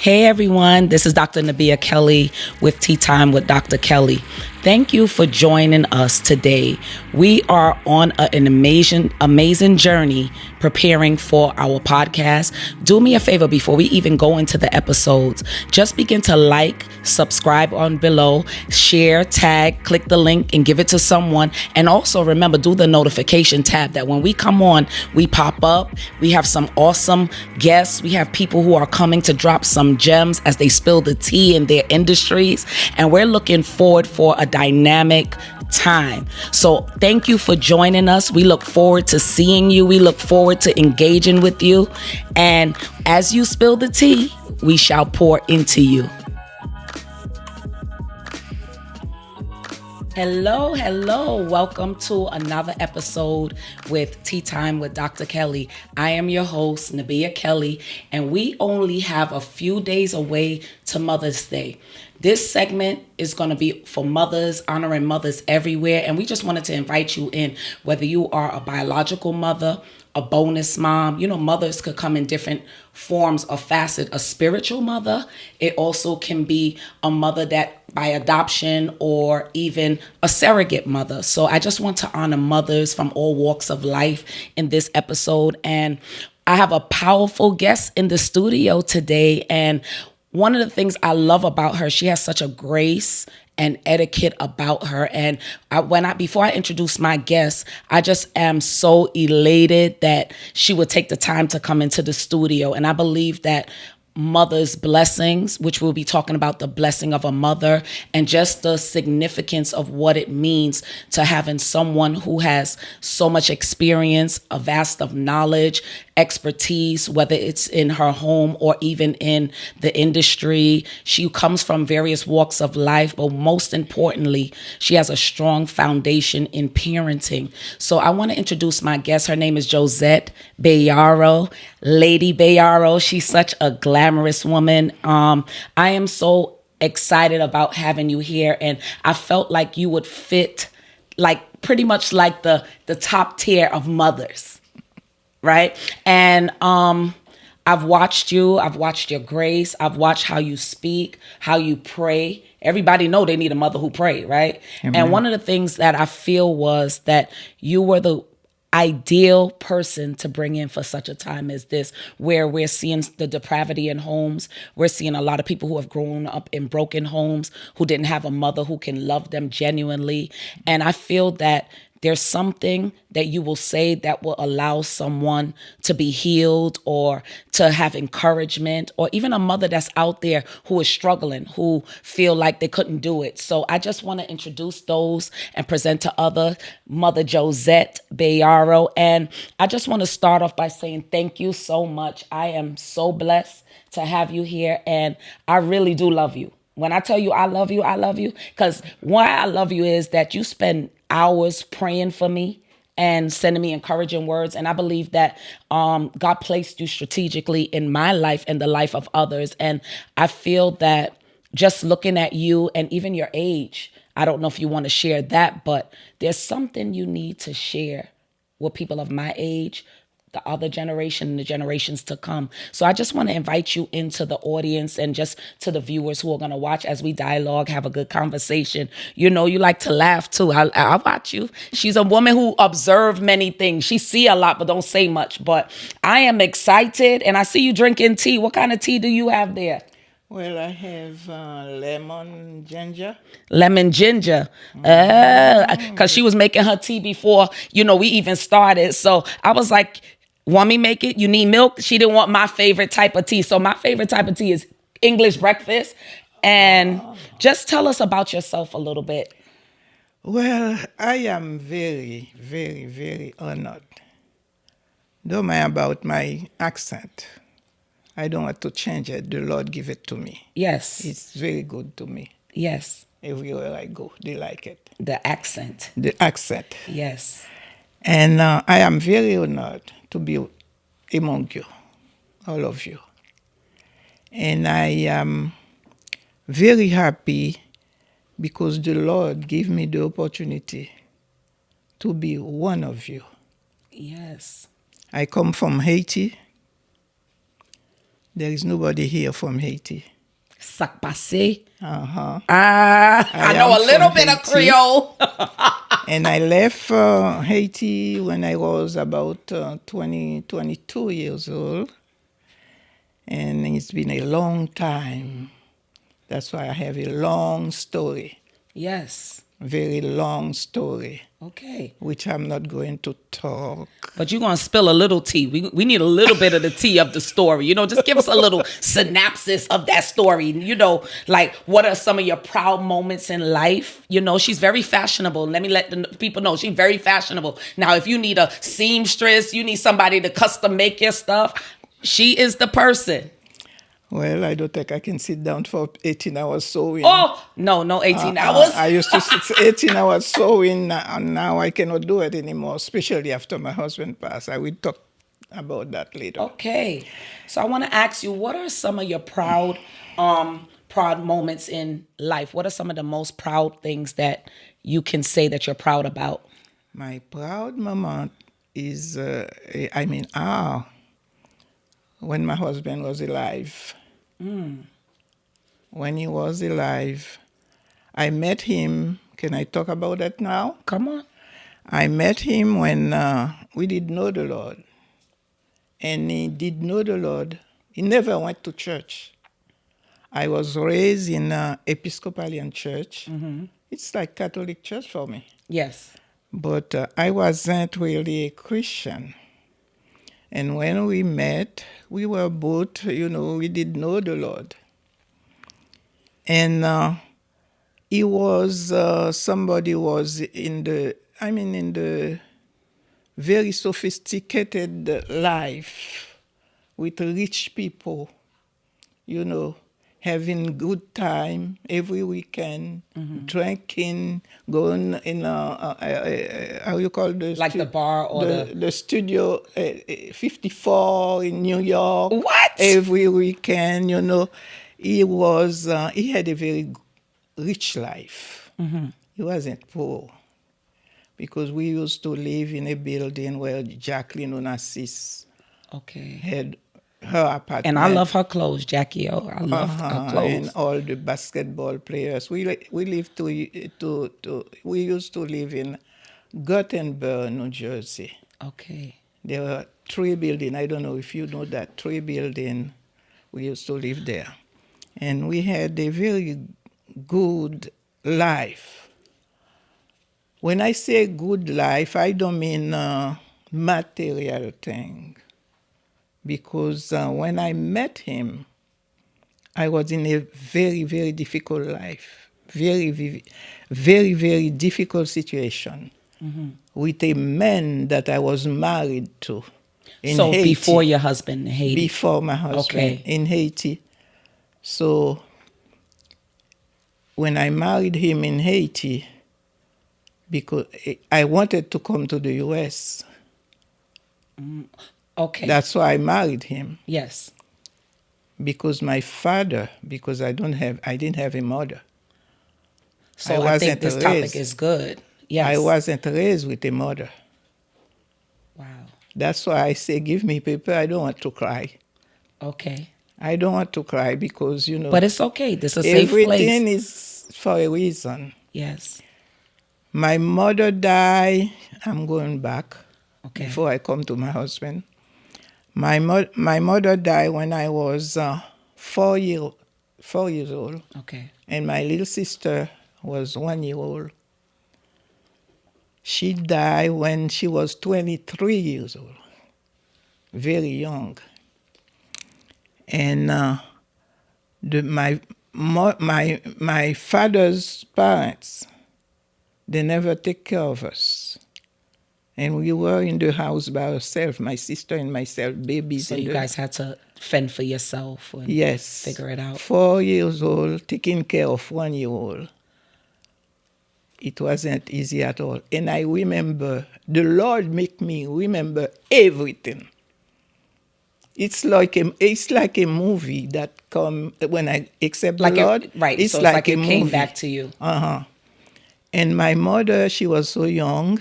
Hey everyone, this is Dr. Nabiha Kelly with Tea Time with Dr. Kelly. Thank you for joining us today. We are on an amazing journey preparing for our podcast. Do me a favor before we even go into the episodes. Just begin to like, subscribe on below, share, tag, click the link and give it to someone. And also remember, do the notification tab that when we come on, we pop up. We have some awesome guests. We have people who are coming to drop some gems as they spill the tea in their industries. And we're looking forward for a dynamic time. So thank you for joining us. We look forward to seeing you. We look forward to engaging with you. And as you spill the tea, we shall pour into you. Hello. Welcome to another episode with Tea Time with Dr. Kelly. I am your host, Nabiha Kelly, and we only have a few days away to Mother's Day. This segment is going to be for mothers, honoring mothers everywhere, and we just wanted to invite you in, whether you are a biological mother, a bonus mom. You know, mothers could come in different forms or facet. A spiritual mother, it also can be a mother that by adoption or even a surrogate mother. So I just want to honor mothers from all walks of life in this episode. And I have a powerful guest in the studio today. And one of the things I love about her, she has such a grace and etiquette about her. And before I introduce my guest, I just am so elated that she would take the time to come into the studio. And I believe that mother's blessings, which we'll be talking about the blessing of a mother and just the significance of what it means to having someone who has so much experience, a vast of knowledge, expertise, whether it's in her home or even in the industry. She comes from various walks of life, but most importantly, she has a strong foundation in parenting. So I want to introduce my guest. Her name is Josette Bayoro, Lady Bayoro. She's such a glamorous woman. I am so excited about having you here, and I felt like you would fit like pretty much like the top tier of mothers. Right. And I've watched you. I've watched your grace. I've watched how you speak, how you pray. Everybody know they need a mother who pray, right? Amen. And one of the things that I feel was that you were the ideal person to bring in for such a time as this, where we're seeing the depravity in homes. We're seeing a lot of people who have grown up in broken homes, who didn't have a mother who can love them genuinely. And I feel that there's something that you will say that will allow someone to be healed or to have encouragement, or even a mother that's out there who is struggling, who feel like they couldn't do it. So I just want to introduce those and present to other Mother Josette Bayoro. And I just want to start off by saying thank you so much. I am so blessed to have you here, and I really do love you. When I tell you I love you, because why I love you is that you spend hours praying for me and sending me encouraging words. And I believe that God placed you strategically in my life and the life of others. And I feel that just looking at you and even your age, I don't know if you want to share that, but there's something you need to share with people of my age, the other generation, and the generations to come. So I just want to invite you into the audience and just to the viewers who are going to watch as we dialogue, have a good conversation. You know, you like to laugh too. I'll watch you. She's a woman who observes many things. She see a lot, but don't say much. But I am excited, and I see you drinking tea. What kind of tea do you have there? Well, I have lemon ginger. Lemon ginger. Because she was making her tea before, we even started. So I was like, want me make it? You need milk? She didn't want my favorite type of tea. So my favorite type of tea is English breakfast. And just tell us about yourself a little bit. Well, I am very, very, very honored. Don't mind about my accent. I don't want to change it. The Lord give it to me. Yes. It's very good to me. Yes. Everywhere I go, they like it. The accent. The accent. Yes. And I am very honored to be among you, all of you. And I am very happy because the Lord gave me the opportunity to be one of you. Yes. I come from Haiti. There is nobody here from Haiti. Sac passé. Uh-huh. I know am a little from bit of Haiti. Creole. And I left Haiti when I was about 22 years old. And it's been a long time. That's why I have a long story, Yes. very long story, Okay. which I'm not going to talk. But you're going to spill a little tea. We need a little bit of the tea of the story. Just give us a little synopsis of that story. Like what are some of your proud moments in life? She's very fashionable. Let me let the people know she's very fashionable. Now, if you need a seamstress, you need somebody to custom make your stuff, she is the person. Well, I don't think I can sit down for 18 hours sewing. Oh, no, 18 hours. I used to sit 18 hours sewing, and now I cannot do it anymore, especially after my husband passed. I will talk about that later. Okay. So I want to ask you, what are some of your proud moments in life? What are some of the most proud things that you can say that you're proud about? My proud moment is, when my husband was alive. When he was alive, I met him. Can I talk about that now? Come on. I met him when we did know the Lord. And he did know the Lord. He never went to church. I was raised in an Episcopalian church. Mm-hmm. It's like Catholic church for me. Yes. But I wasn't really a Christian. And when we met, we were both, we did know the Lord. And he was, somebody was in the very sophisticated life with rich people, having good time every weekend, drinking, going in how you call this? Like the bar or the studio 54 in New York. What? Every weekend, he had a very rich life. Mm-hmm. He wasn't poor because we used to live in a building where Jacqueline Onassis had her apartment. And I love her clothes, Jackie O. I love her clothes. And all the basketball players. We used to live in Gothenburg, New Jersey. Okay. There were 3 buildings. I don't know if you know that. 3 buildings. We used to live there. And we had a very good life. When I say good life, I don't mean material thing. Because when I met him, I was in a very, very difficult life. Very, very, very difficult situation. Mm-hmm. With a man that I was married to in Haiti. So before your husband in Haiti? Before my husband in Haiti. So when I married him in Haiti, because I wanted to come to the U.S. Okay. That's why I married him. Yes. Because my father, because I didn't have a mother. So I think this topic is good. Yes. I wasn't raised with a mother. Wow. That's why I say, give me paper. I don't want to cry. Okay. I don't want to cry because, But it's okay. This is a safe place. Everything is for a reason. Yes. My mother died. I'm going back before I come to my husband. My mother died when I was 4 years old. Okay. And my little sister was 1 year old. She died when she was 23 years old, very young. And my father's parents, they never take care of us. And we were in the house by ourselves, my sister and myself, babies. So you guys had to fend for yourself and figure it out. 4 years old, taking care of 1 year old. It wasn't easy at all. And I remember, the Lord make me remember everything. It's like a movie that come when I accept the Lord. It's so like it came back to you. And my mother, she was so young,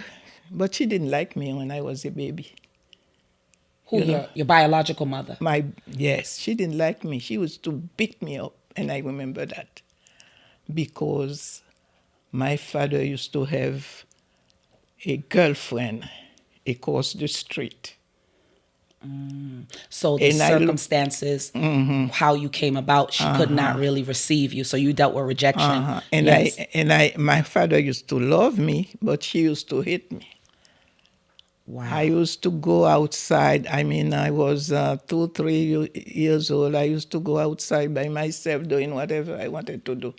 but she didn't like me when I was a baby. Who, your biological mother? Yes, she didn't like me. She used to beat me up, and I remember that because my father used to have a girlfriend across the street. So the And circumstances, how you came about, she could not really receive you. So you dealt with rejection. and Yes. my father used to love me, but she used to hate me. I Wow. used to go outside. I mean, I was 2, 3 years old. I used to go outside by myself doing whatever I wanted to do.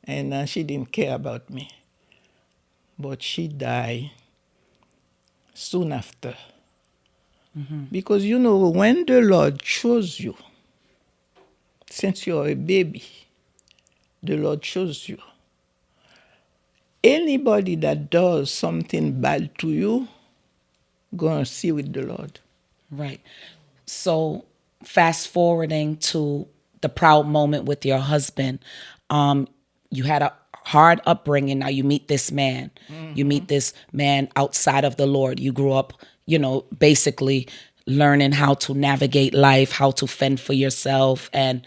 And she didn't care about me. But she died soon after. Because, when the Lord chose you, since you're a baby, the Lord chose you. Anybody that does something bad to you, gonna see with the Lord. Right. So fast forwarding to the proud moment with your husband, you had a hard upbringing. Now you meet this man. You meet this man outside of the Lord. You grew up, basically learning how to navigate life, how to fend for yourself, and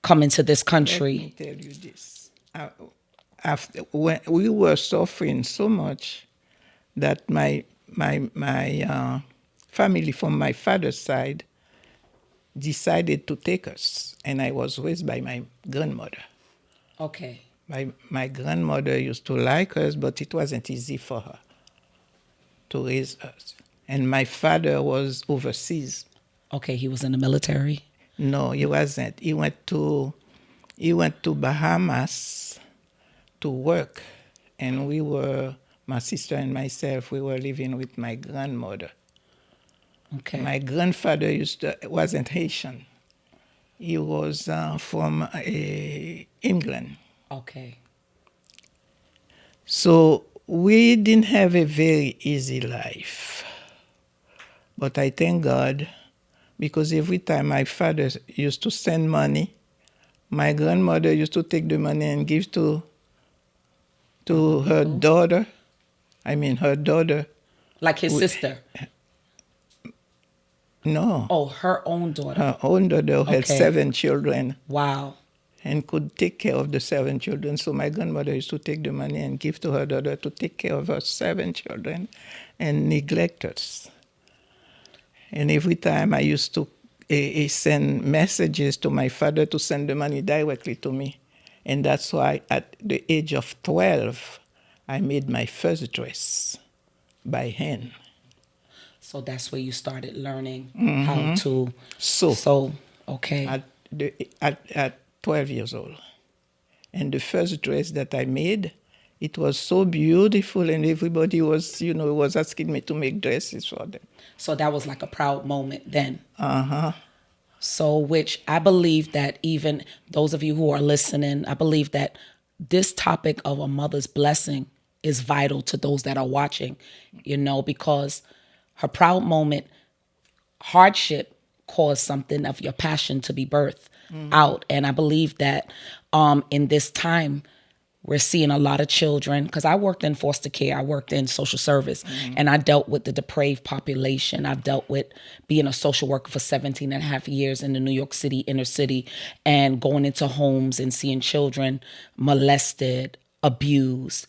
come into this Let me country. tell you this. After when we were suffering so much that my family from my father's side decided to take us, and I was raised by my grandmother. Okay. My grandmother used to like us, but it wasn't easy for her to raise us. And my father was overseas. Okay, he was in the military. No, he wasn't. He went to Bahamas to work, and my sister and myself, we were living with my grandmother. Okay. My grandfather wasn't Haitian. He was from England. Okay. So we didn't have a very easy life. But I thank God because every time my father used to send money, my grandmother used to take the money and give to her daughter. I mean, her daughter. Like his sister. No, Oh, her own daughter. her own daughter had Okay. 7 children Wow. and could take care of the 7 children. So my grandmother used to take the money and give to her daughter to take care of her 7 children and neglect us. And every time I used to send messages to my father to send the money directly to me. And that's why at the age of 12, I made my first dress by hand. So that's where you started learning how to So sew. Okay. at 12 years old. And the first dress that I made, it was so beautiful, and everybody was asking me to make dresses for them. So that was like a proud moment then. Uh-huh. So, which I believe that even those of you who are listening, I believe that this topic of a mother's blessing is vital to those that are watching, because her proud moment, hardship caused something of your passion to be birthed out. And I believe that in this time, we're seeing a lot of children, because I worked in foster care, I worked in social service, and I dealt with the depraved population. I've dealt with being a social worker for 17 and a half years in the New York City inner city and going into homes and seeing children molested, abused,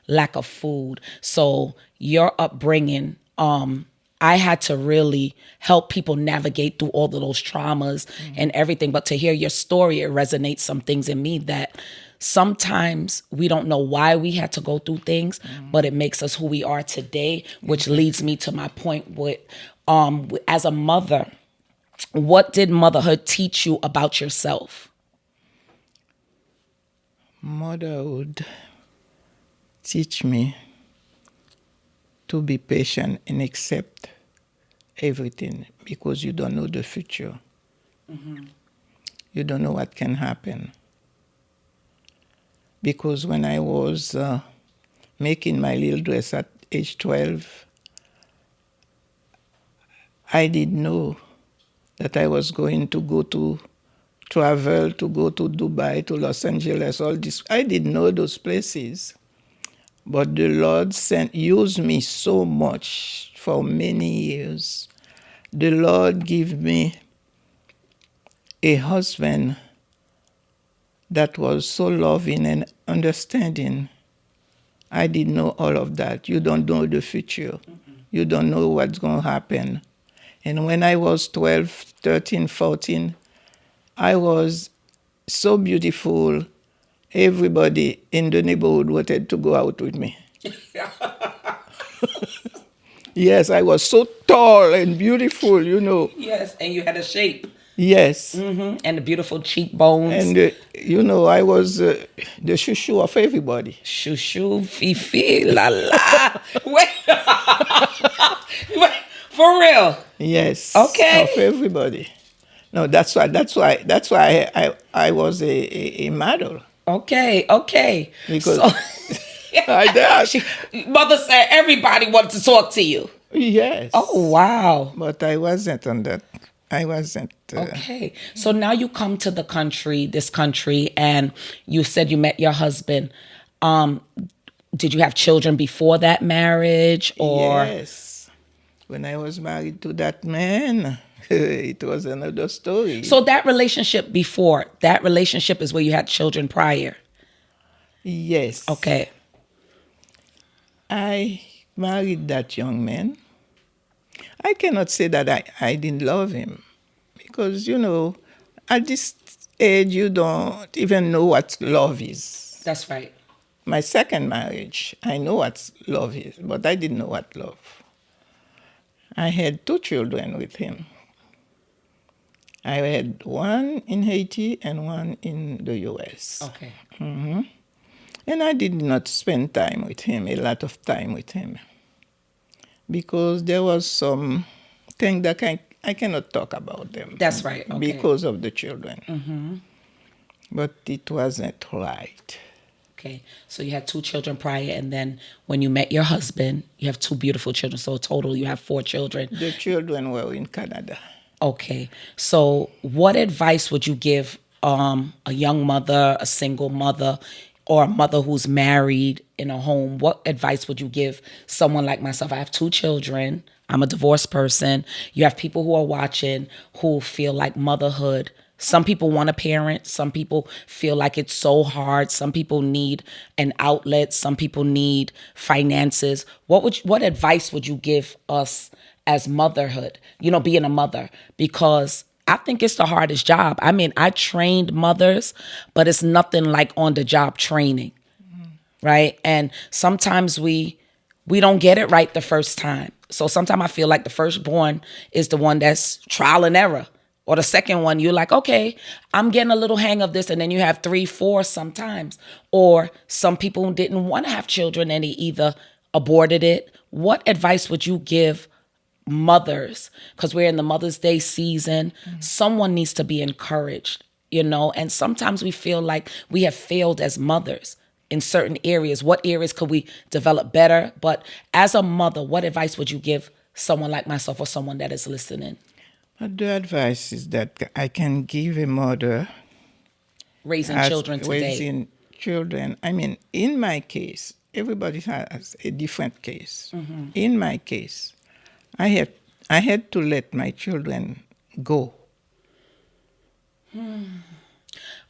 lack of food. So your upbringing, I had to really help people navigate through all of those traumas and everything. But to hear your story, it resonates some things in me that sometimes we don't know why we had to go through things, but it makes us who we are today, which leads me to my point with, as a mother, what did motherhood teach you about yourself? Motherhood teach me to be patient and accept everything because you don't know the future. You don't know what can happen. Because when I was making my little dress at age 12, I didn't know that I was going to go to travel, to go to Dubai, to Los Angeles, all this. I didn't know those places. But the Lord used me so much for many years the Lord give me a husband that was so loving and understanding. I didn't know all of that. You don't know the future. You don't know what's going to happen. And when I was 12, 13, 14, I was so beautiful. Everybody in the neighborhood wanted to go out with me. Yes, I was so tall and beautiful, you know. Yes, and you had a shape. Yes. And the beautiful cheekbones. And, you know, I was the shushu of everybody. Shoo, fifi, la la. Wait. Wait, for real. Yes. Okay. Of everybody. No, that's why I was a model. Okay. Because So, I did. Mother said everybody wanted to talk to you. Yes. Oh, wow. But I wasn't on that. I wasn't. Okay. So now you come to this country, and you said you met your husband. Did you have children before that marriage, or? Yes. When I was married to that man, it was another story. So that relationship is where you had children prior. Yes. Okay. I married that young man. I cannot say that I didn't love him because, you know, at this age, you don't even know what love is. That's right. My second marriage, I know what love is, but I didn't know what love. I had 2 children with him. I had one in Haiti and one in the U.S. Okay. And I did not spend time with him, a lot of time with him, because there was some thing that I cannot talk about them. That's right. Okay. Because of the children. But it wasn't right. Okay. So you had 2 children prior, and then when you met your husband, you have 2 beautiful children. So total, you have 4 children. The children were in Canada. Okay. So what advice would you give a young mother, a single mother, or a mother who's married in a home? What advice would you give someone like myself? I have 2 children. I'm a divorced person. You have people who are watching who feel like motherhood. Some people want a parent. Some people feel like it's so hard. Some people need an outlet. Some people need finances. What advice would you give us as motherhood, being a mother? Because I think it's the hardest job. I mean, I trained mothers, but it's nothing like on the job training, right? And sometimes we don't get it right the first time. So sometimes I feel like the firstborn is the one that's trial and error. Or the second one, you're like, okay, I'm getting a little hang of this. And then you have 3, 4 sometimes. Or some people didn't want to have children and they either aborted it. What advice would you give mothers? Because we're in the Mother's Day season. Someone needs to be encouraged, and sometimes we feel like we have failed as mothers in certain areas. What areas could we develop better? But as a mother, what advice would you give someone like myself or someone that is listening? The advice is that I can give a mother Raising children today. Raising children. I mean, in my case, everybody has a different case. In my case, I had to let my children go.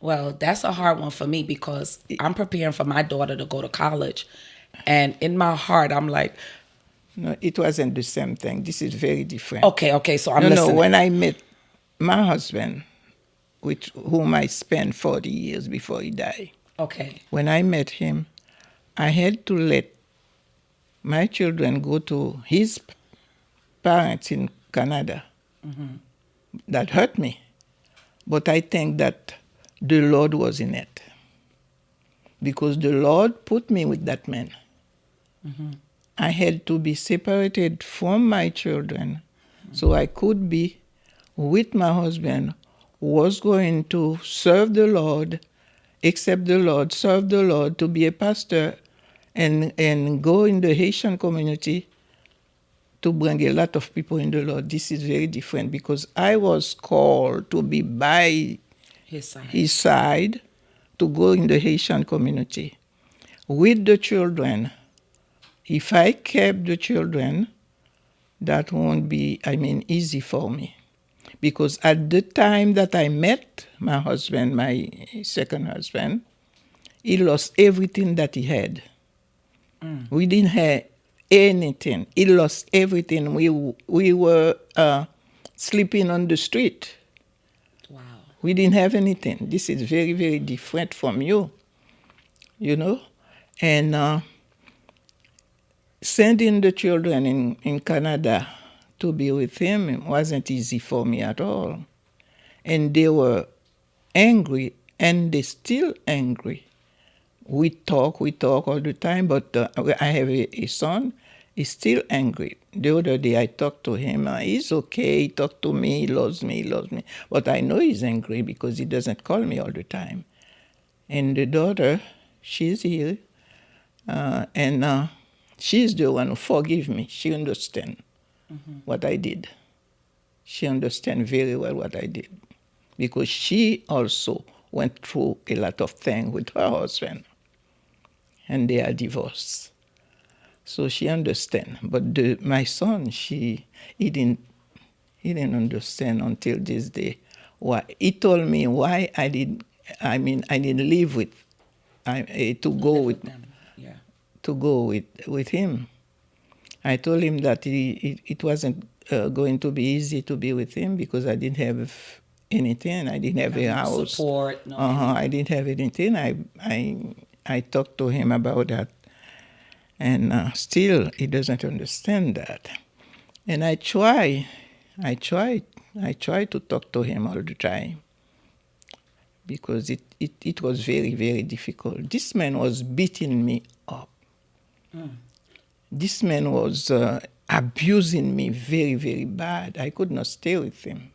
Well, that's a hard one for me because I'm preparing for my daughter to go to college. And in my heart, I'm like, no, it wasn't the same thing. This is very different. Okay, so I'm listening. No, when I met my husband, with whom I spent 40 years before he died. Okay. When I met him, I had to let my children go to his parents in Canada. That hurt me. But I think that the Lord was in it. Because the Lord put me with that man. I had to be separated from my children so I could be with my husband who was going to serve the Lord, accept the Lord, serve the Lord, to be a pastor and go in the Haitian community to bring a lot of people in the Lord. This is very different because I was called to be by his side to go in the Haitian community with the children. If I kept the children, that won't be, easy for me. Because at the time that I met my husband, my second husband, he lost everything that he had. We didn't have anything. He lost everything. We were sleeping on the street. Wow. We didn't have anything. This is very, very different from you, you know? And sending the children in Canada to be with him wasn't easy for me at all. And they were angry, and they're still angry. We talk all the time, but I have a son. He's still angry. The other day I talked to him. He's okay. He talked to me. He loves me. He loves me. But I know he's angry because he doesn't call me all the time. And the daughter, she's here, and she's the one who forgive me. She understands what I did. She understands very well what I did because she also went through a lot of things with her husband, and they are divorced. So she understands. But my son, he didn't understand until this day. Why he told me why I didn't live with, to go with them. Yeah. to go with him. I told him that it wasn't going to be easy to be with him because I didn't have anything. I didn't have a house. Support. No. I didn't have anything. I talked to him about that, and still he doesn't understand that. And I try to talk to him all the time because it was very, very difficult. This man was beating me up. This man was abusing me very, very bad. I could not stay with him,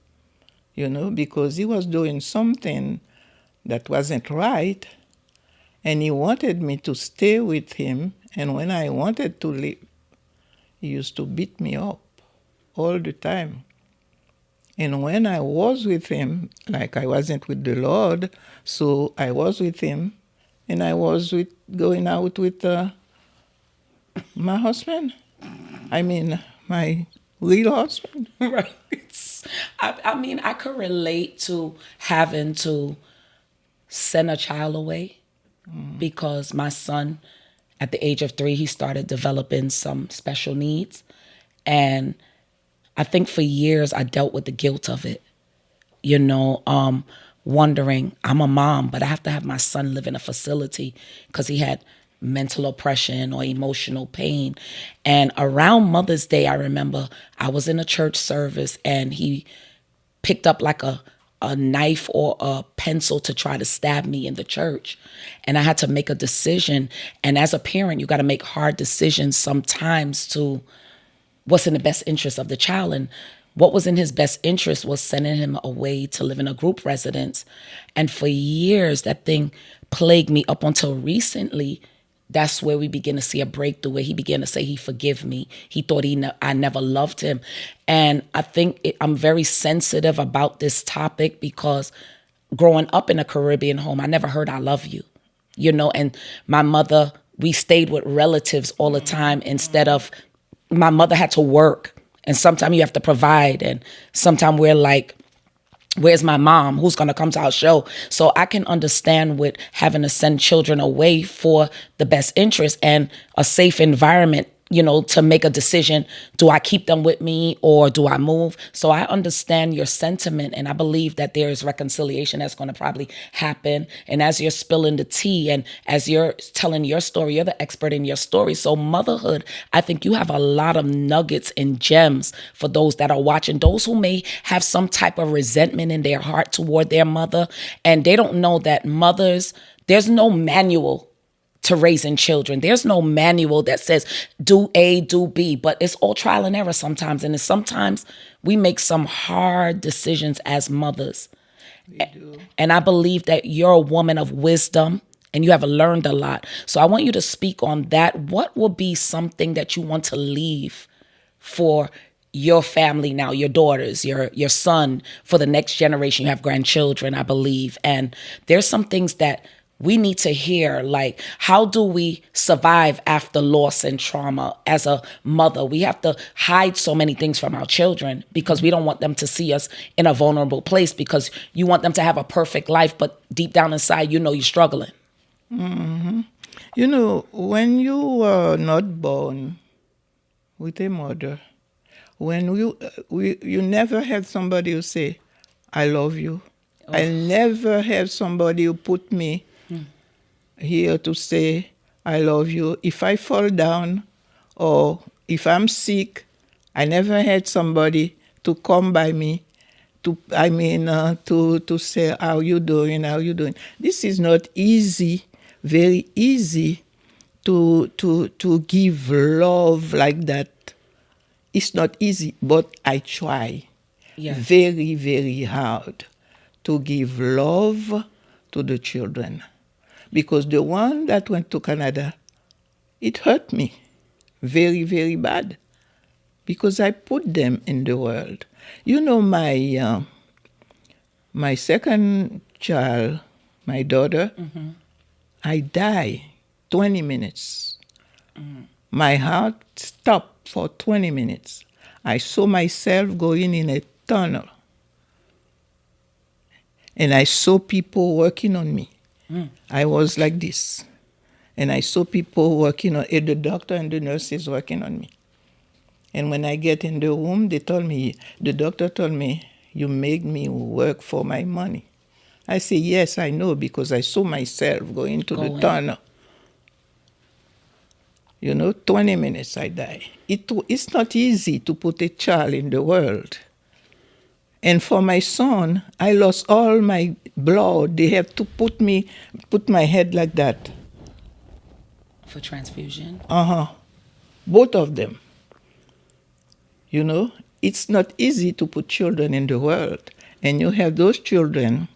because he was doing something that wasn't right, and he wanted me to stay with him. And when I wanted to leave, he used to beat me up all the time. And when I was with him, like I wasn't with the Lord, so I was with him, and I was going out with my husband. My real husband. Right. I could relate to having to send a child away because my son, at the age of 3, he started developing some special needs. And I think for years I dealt with the guilt of it, wondering, I'm a mom, but I have to have my son live in a facility because he had mental oppression or emotional pain. And around Mother's Day, I remember I was in a church service and he picked up like a knife or a pencil to try to stab me in the church. And I had to make a decision. And as a parent, you got to make hard decisions sometimes to what's in the best interest of the child. And what was in his best interest was sending him away to live in a group residence. And for years, that thing plagued me up until recently. That's where we begin to see a breakthrough where he began to say he forgive me. He thought I never loved him. And I think I'm very sensitive about this topic because growing up in a Caribbean home, I never heard I love you, and my mother, we stayed with relatives all the time instead of, my mother had to work, and sometimes you have to provide, and sometimes we're like, where's my mom? Who's going to come to our show? So I can understand with having to send children away for the best interest and a safe environment, to make a decision. Do I keep them with me or do I move? So I understand your sentiment, and I believe that there is reconciliation that's going to probably happen. And as you're spilling the tea and as you're telling your story, you're the expert in your story. So motherhood, I think you have a lot of nuggets and gems for those that are watching, those who may have some type of resentment in their heart toward their mother, and they don't know that mothers, there's no manual to raising children. There's no manual that says do A, do B, but it's all trial and error sometimes. And sometimes we make some hard decisions as mothers. We do. And I believe that you're a woman of wisdom and you have learned a lot. So I want you to speak on that. What will be something that you want to leave for your family now, your daughters, your son, for the next generation? You have grandchildren, I believe. And there's some things that we need to hear, like, how do we survive after loss and trauma as a mother? We have to hide so many things from our children because we don't want them to see us in a vulnerable place, because you want them to have a perfect life, but deep down inside, you know you're struggling. You know, when you were not born with a mother, when you never have somebody who say, "I love you." I never have somebody who put me here to say, "I love you." If I fall down or if I'm sick, I never had somebody to come by me to say, "How you doing? How you doing?" This is not easy, very easy to give love like that. It's not easy, but I try Yeah. very, very hard to give love to the children. Because the one that went to Canada, it hurt me very, very bad, because I put them in the world. You know, my second child, my daughter, I die 20 minutes. My heart stopped for 20 minutes. I saw myself going in a tunnel. And I saw people working on me. I was like this. And I saw people working on, the doctor and the nurses working on me. And when I get in the room, the doctor told me, "You make me work for my money." I say, "Yes, I know, because I saw myself going to the tunnel." 20 minutes I die. It's not easy to put a child in the world. And for my son, I lost all my blood. They have to put my head like that. For transfusion? Both of them. It's not easy to put children in the world. And you have those children,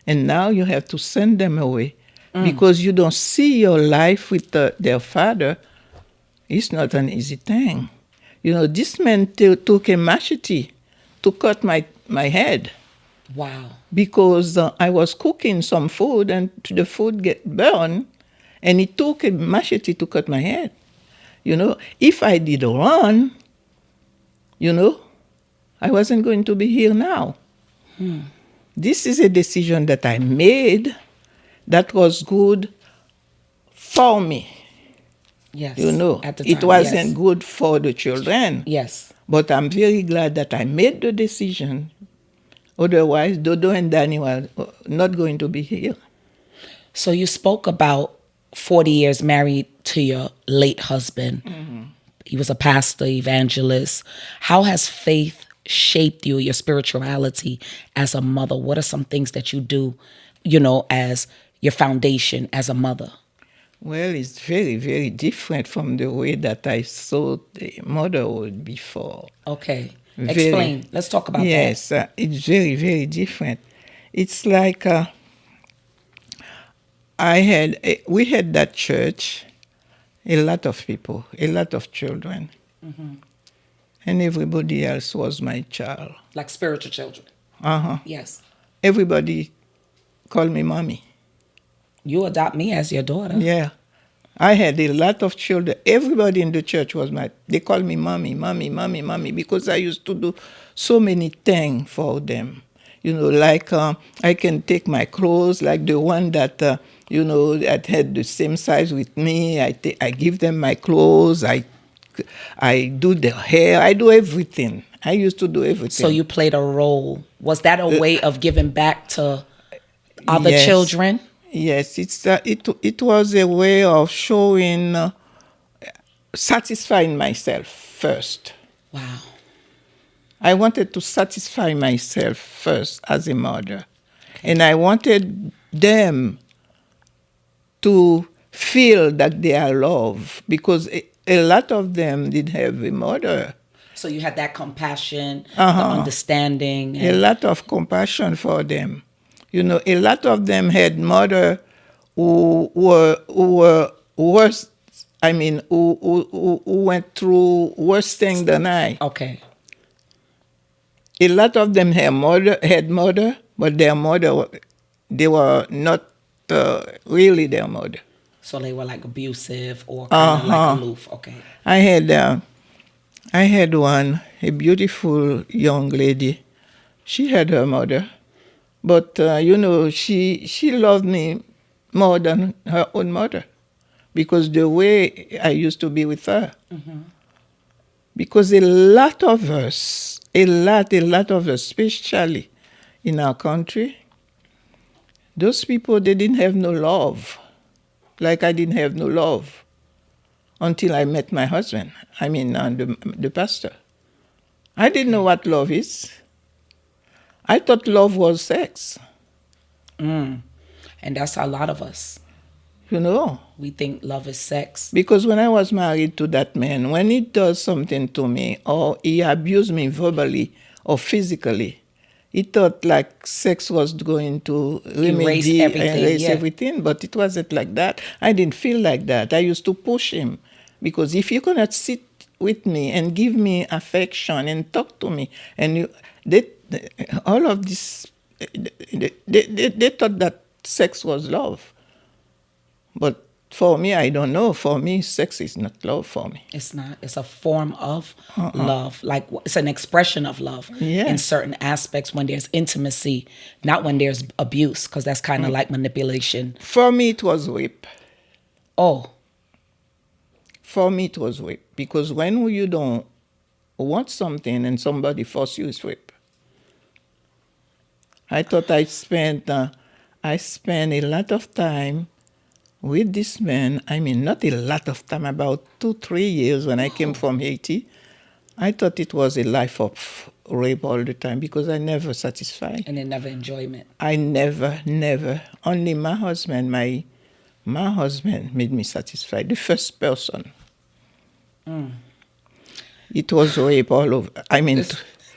and now you have to send them away because you don't see your life with their father. It's not an easy thing. This man took a machete to cut my head. Wow. Because I was cooking some food and the food get burned, and he took a machete to cut my head. If I did run, I wasn't going to be here now. This is a decision that I made that was good for me. Yes. At the time, it wasn't good for the children. Yes. But I'm very glad that I made the decision. Otherwise, Dodo and Danny were not going to be here. So you spoke about 40 years married to your late husband. He was a pastor, evangelist. How has faith shaped you, your spirituality as a mother? What are some things that you do, as your foundation as a mother? Well, it's very, very different from the way that I saw the motherhood before. Okay. Explain. Let's talk about that. Yes, it's very, very different. It's like we had that church, a lot of people, a lot of children, and everybody else was my child. Like spiritual children. Yes. Everybody called me mommy. You adopt me as your daughter. Yeah. I had a lot of children. Everybody in the church they called me mommy, mommy, mommy, mommy, because I used to do so many things for them. Like I can take my clothes, like the one that, that had the same size with me. I give them my clothes. I do their hair. I do everything. I used to do everything. So you played a role. Was that a way of giving back to other children? Yes, it was a way of showing, satisfying myself first. Wow. I wanted to satisfy myself first as a mother. Okay. And I wanted them to feel that they are loved, because a lot of them did have a mother. So you had that compassion, the understanding. A lot of compassion for them. A lot of them had mother who were worse. I mean, who went through worse things than I. Okay. A lot of them had mother, but their mother, they were not really their mother. So they were like abusive or kind of like Uh-huh. aloof. Okay. I had uh, I had one, a beautiful young lady. She had her mother, but she loved me more than her own mother because the way I used to be with her. Because a lot of us, especially in our country, those people, they didn't have no love. Like I didn't have no love until I met my husband. I mean, the pastor. I didn't know what love is. I thought love was sex, Mm. And that's a lot of us. you know. We think love is sex. Because when I was married to that man, when he does something to me or he abused me verbally or physically, he thought like sex was going to Erase remedy and everything. erase Yeah. everything, but it wasn't like that. I didn't feel like that. I used to push him because if you cannot sit with me and give me affection and talk to me, and all of this, they thought that sex was love. But for me, I don't know. For me, sex is not love for me. It's not. It's a form of love. Like it's an expression of love Yeah. in certain aspects when there's intimacy, not when there's abuse, because that's kind of like manipulation. For me, it was rape. Oh, For me, it was rape. Because when you don't want something and somebody force you, it's rape. I thought I spent a lot of time with this man. I mean, not a lot of time, about 2, 3 years when I came from Haiti. I thought it was a life of rape all the time because I never satisfied. and then never enjoyment. I never. Only my husband, my husband made me satisfied. The first person. It was rape all over. I mean,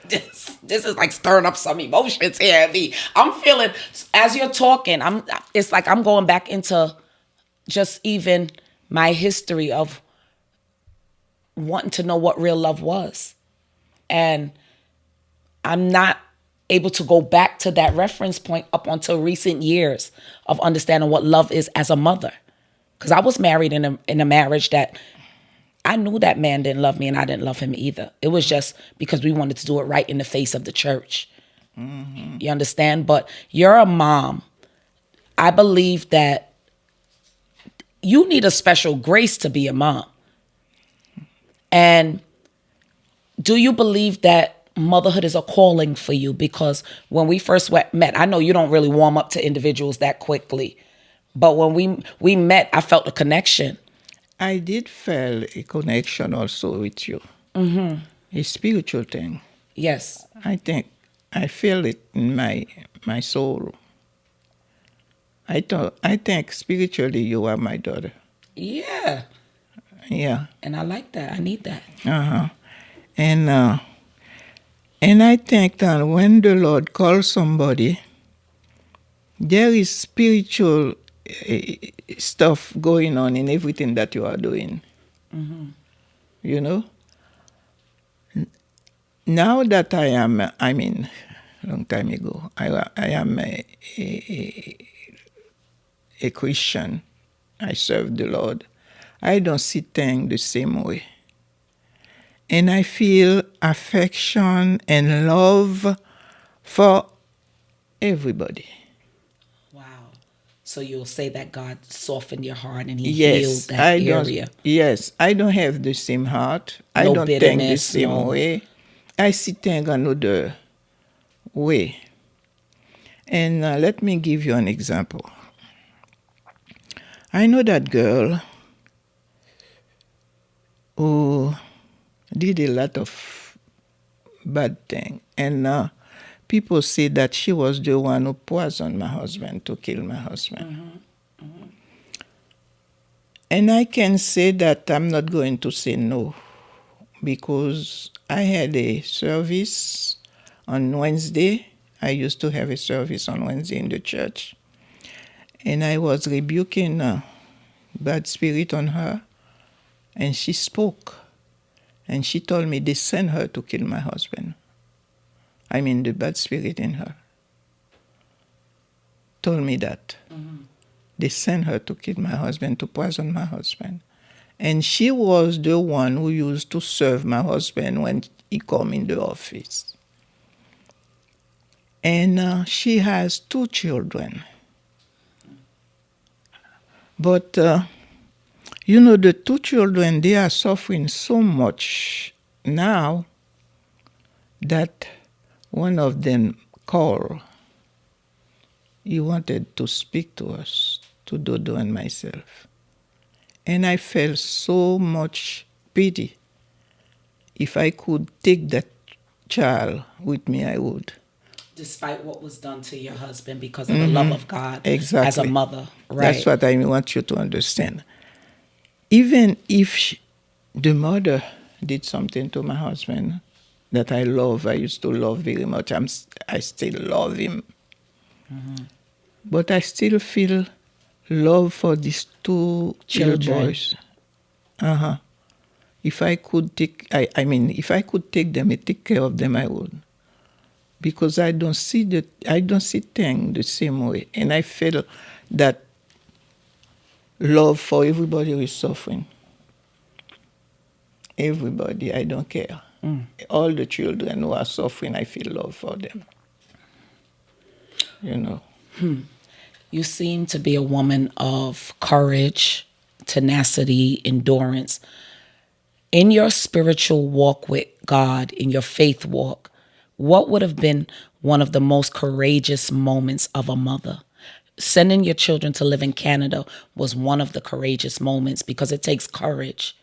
This is like stirring up some emotions here in me. I'm feeling as you're talking. It's like I'm going back into just even my history of wanting to know what real love was, and I'm not able to go back to that reference point up until recent years of understanding what love is as a mother. Because I was married in a marriage that I knew that man didn't love me and I didn't love him either. It was just because we wanted to do it right in the face of the church. You understand? But you're a mom. I believe that you need a special grace to be a mom. And do you believe that motherhood is a calling for you? Because when we first met, I know you don't really warm up to individuals that quickly. But when we met, I felt a connection. I did feel a connection also with you. A spiritual thing. Yes. I think I feel it in my soul. I think spiritually you are my daughter. Yeah. Yeah. And I like that. I need that. Uh-huh. And I think that when the Lord calls somebody, there is spiritual stuff going on in everything that you are doing. You know? Now that I mean, long time ago, I am a Christian. I serve the Lord. I don't see things the same way. And I feel affection and love for everybody. Wow. So you'll say that God softened your heart and He Yes, healed that area. I don't have the same heart. I No don't think the bitterness, same no. way. I see things another way. And let me give you an example. I know that girl who did a lot of bad thing, and people say that she was the one who poisoned my husband to kill my husband. And I can say that I'm not going to say no, because I had a service on Wednesday. I used to have a service on Wednesday in the church, and I was rebuking bad spirit on her, and she spoke, and she told me they sent her to kill my husband. I mean, the bad spirit in her told me that. They sent her to kill my husband, to poison my husband. And she was the one who used to serve my husband when he come in the office. And she has 2 children. But, the 2 children, they are suffering so much now that one of them called. He wanted to speak to us, to Dodo and myself. And I felt so much pity. If I could take that child with me, I would. Despite what was done to your husband because of the love of God Exactly. as a mother, right? That's what I want you to understand. Even if the mother did something to my husband that I love, I used to love very much, I still love him. But I still feel love for these 2 little Children. boys. If I could if I could take them and take care of them, I would. Because I don't see things the same way. And I feel that love for everybody who is suffering. Everybody, I don't care. All the children who are suffering, I feel love for them. You seem to be a woman of courage, tenacity, endurance. In your spiritual walk with God, in your faith walk, what would have been one of the most courageous moments of a mother? Sending your children to live in Canada was one of the courageous moments because it takes courage.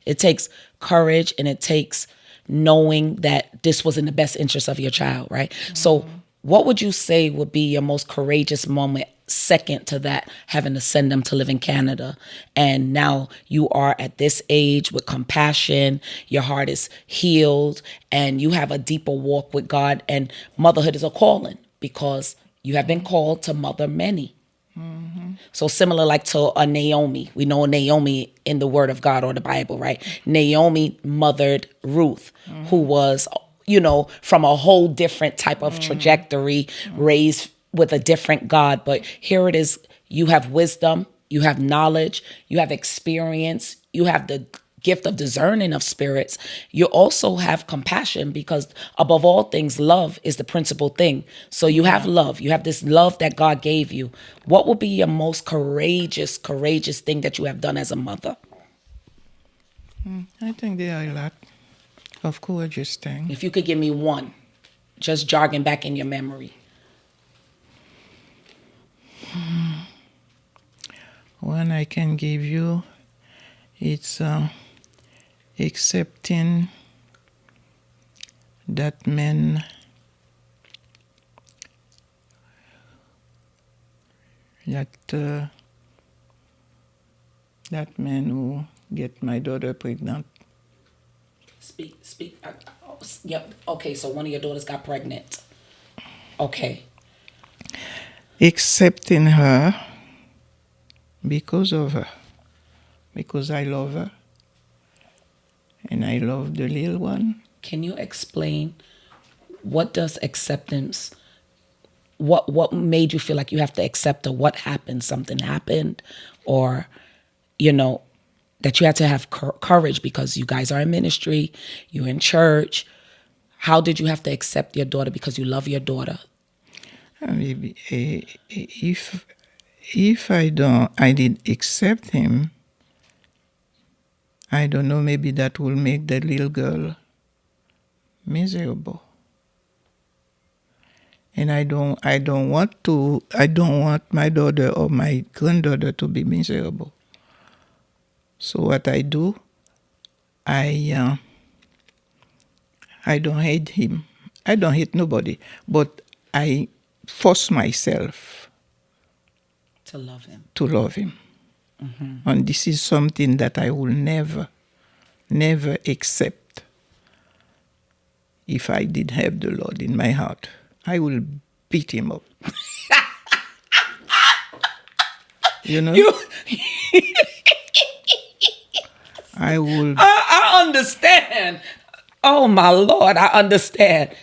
It takes courage and it takes knowing that this was in the best interest of your child, right? So what would you say would be your most courageous moment second to that, having to send them to live in Canada? And now you are at this age with compassion, your heart is healed, and you have a deeper walk with God. And motherhood is a calling because you have been called to mother many. So similar like to a Naomi. We know Naomi in the Word of God or the Bible, right? Naomi mothered Ruth, who was, from a whole different type of trajectory, raised with a different God. But here it is. You have wisdom, you have knowledge, you have experience, you have the gift of discerning of spirits. You also have compassion because above all things, love is the principal thing. So you have love. You have this love that God gave you. What will be your most courageous thing that you have done as a mother? I think there are a lot of courageous things. If you could give me one, just jogging back in your memory. One I can give you, it's accepting that man that man who get my daughter pregnant. Speak. Yep. Okay, so one of your daughters got pregnant. Okay. Accepting her because of her. Because I love her. And I love the little one. Can you explain what does acceptance, what made you feel like you have to accept her? What happened? Something happened? Or, that you had to have courage because you guys are in ministry, you're in church. How did you have to accept your daughter because you love your daughter? Maybe if I didn't accept him, I don't know, maybe that will make that little girl miserable. And I don't want my daughter or my granddaughter to be miserable. So what I do, I don't hate him. I don't hate nobody, but I force myself To love him. to love him. And this is something that I will never accept if I did have the Lord in my heart. I will beat him up. I will. I understand. Oh my Lord, I understand.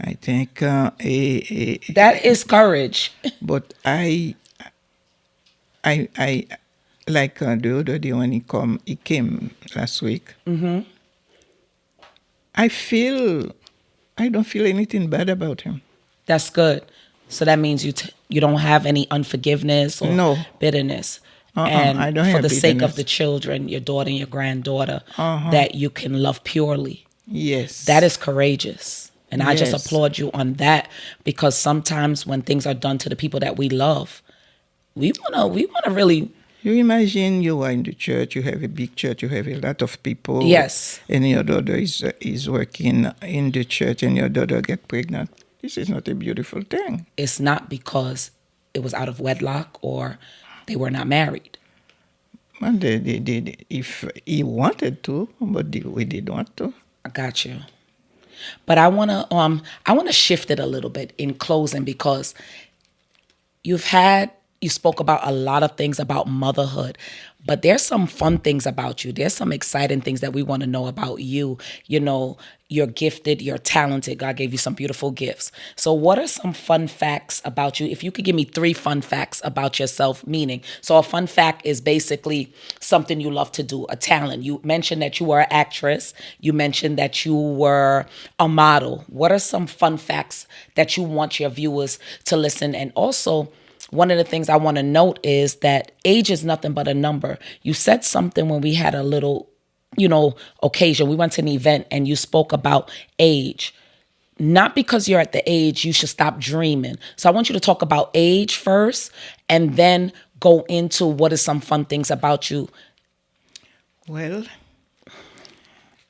I think, That is courage. but I like the other day when he came last week. Mm-hmm. I don't feel anything bad about him. That's good. So that means you don't have any unforgiveness or No. bitterness. I And don't for have the sake of the bitterness. children, your daughter and your granddaughter, Uh-huh. that you can love purely. Yes. That is courageous. And I just Yes. applaud you on that, because sometimes when things are done to the people that we love, we wanna really. You imagine you are in the church, you have a big church, you have a lot of people. Yes. And your daughter is working in the church and your daughter get pregnant. This is not a beautiful thing. It's not because it was out of wedlock or they were not married. Well, if he wanted to, but we didn't want to. I got you. But I wanna shift it a little bit in closing, because you spoke about a lot of things about motherhood, but there's some fun things about you. There's some exciting things that we want to know about you. You know, you're gifted, you're talented. God gave you some beautiful gifts. So what are some fun facts about you? If you could give me 3 fun facts about yourself, meaning, so a fun fact is basically something you love to do, a talent. You mentioned that you were an actress. You mentioned that you were a model. What are some fun facts that you want your viewers to listen? And also, one of the things I want to note is that age is nothing but a number. You said something when we had a little, occasion. We went to an event and you spoke about age. Not because you're at the age you should stop dreaming. So I want you to talk about age first and then go into what is some fun things about you. Well,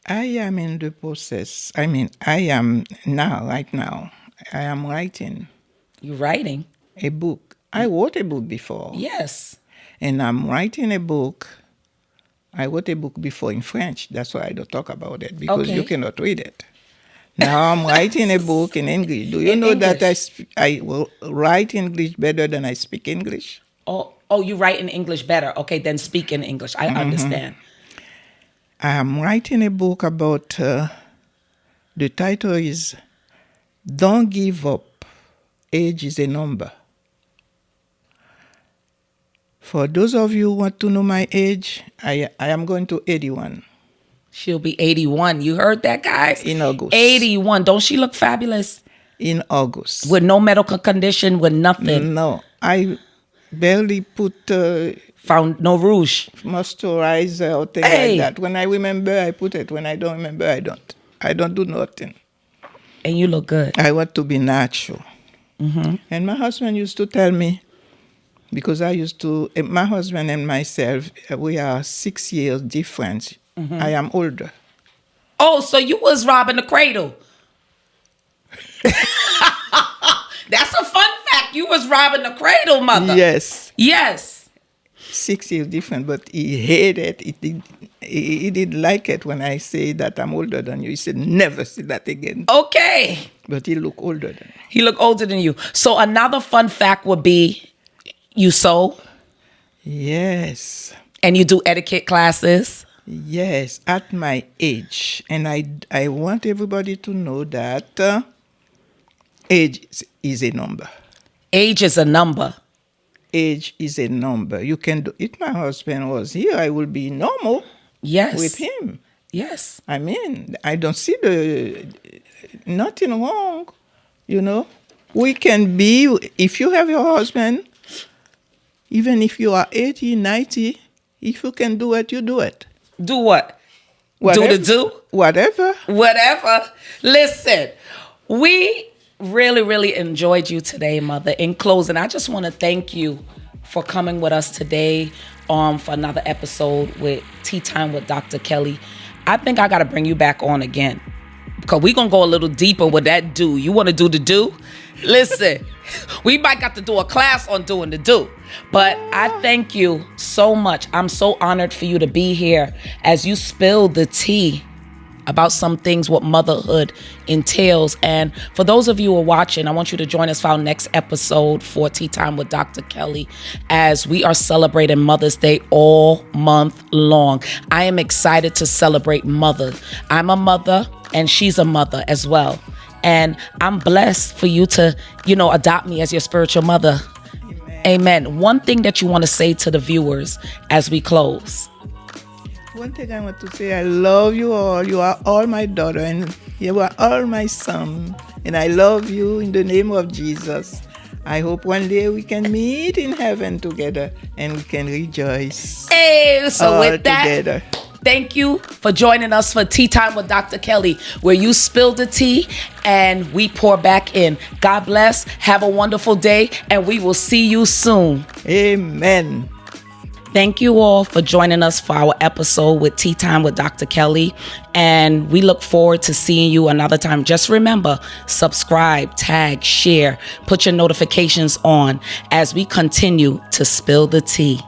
I am in the process. Right now, I am writing You writing? a book. I wrote a book before. Yes. And I'm writing a book. I wrote a book before in French. That's why I don't talk about it, because Okay. you cannot read it. Now I'm writing a book in English. Do you In know that English? I will write English better than I speak English? Oh, you write in English better. Okay, then speak in English. I understand. I am writing a book about, the title is Don't Give Up. Age is a number. For those of you who want to know my age, I am going to 81 She'll be 81. You heard that, guys? in August. 81. Don't she look fabulous? In August. With no medical condition, with nothing. No, I barely put Found no rouge. moisturizer or things Hey. like that. When I remember, I put it. When I don't remember, I don't. I don't do nothing. And you look good. I want to be natural. And my husband used to tell me, because my husband and myself, we are 6 years difference. I am older. Oh, so you was robbing the cradle. That's a fun fact. You was robbing the cradle, mother. Yes, Yes. 6 years different, but he hated it. He didn't like it when I say that I'm older than you. He said, never say that again. Okay. But he looked older than me. He look older than you. So another fun fact would be you sew Yes. and you do etiquette classes. Yes, at my age. And I want everybody to know that age is a number. Age is a number. Age is a number. You can do it. My husband was here, I will be normal Yes. with him. Yes. I mean, I don't see nothing wrong, We can be, if you have your husband, even if you are 80, 90, if you can do it, you do it. Do what? Whatever. Do the do? Whatever. Whatever. Listen, we really, really enjoyed you today, Mother. In closing, I just want to thank you for coming with us today for another episode with Tea Time with Dr. Kelly. I think I got to bring you back on again, because we're going to go a little deeper with that do. You want to do the do? Listen, we might got to do a class on doing the do. But I thank you so much. I'm so honored for you to be here as you spill the tea about some things what motherhood entails. And for those of you who are watching, I want you to join us for our next episode for Tea Time with Dr. Kelly, as we are celebrating Mother's Day all month long. I am excited to celebrate mothers. I'm a mother and she's a mother as well. And I'm blessed for you to, adopt me as your spiritual mother. Amen. One thing that you want to say to the viewers as we close. One thing I want to say, I love you all. You are all my daughter, and you are all my son. And I love you in the name of Jesus. I hope one day we can meet in heaven together and we can rejoice. Hey, so all with that, together. Thank you for joining us for Tea Time with Dr. Kelly, where you spill the tea and we pour back in. God bless. Have a wonderful day, and we will see you soon. Amen. Thank you all for joining us for our episode with Tea Time with Dr. Kelly, and we look forward to seeing you another time. Just remember, subscribe, tag, share, put your notifications on as we continue to spill the tea.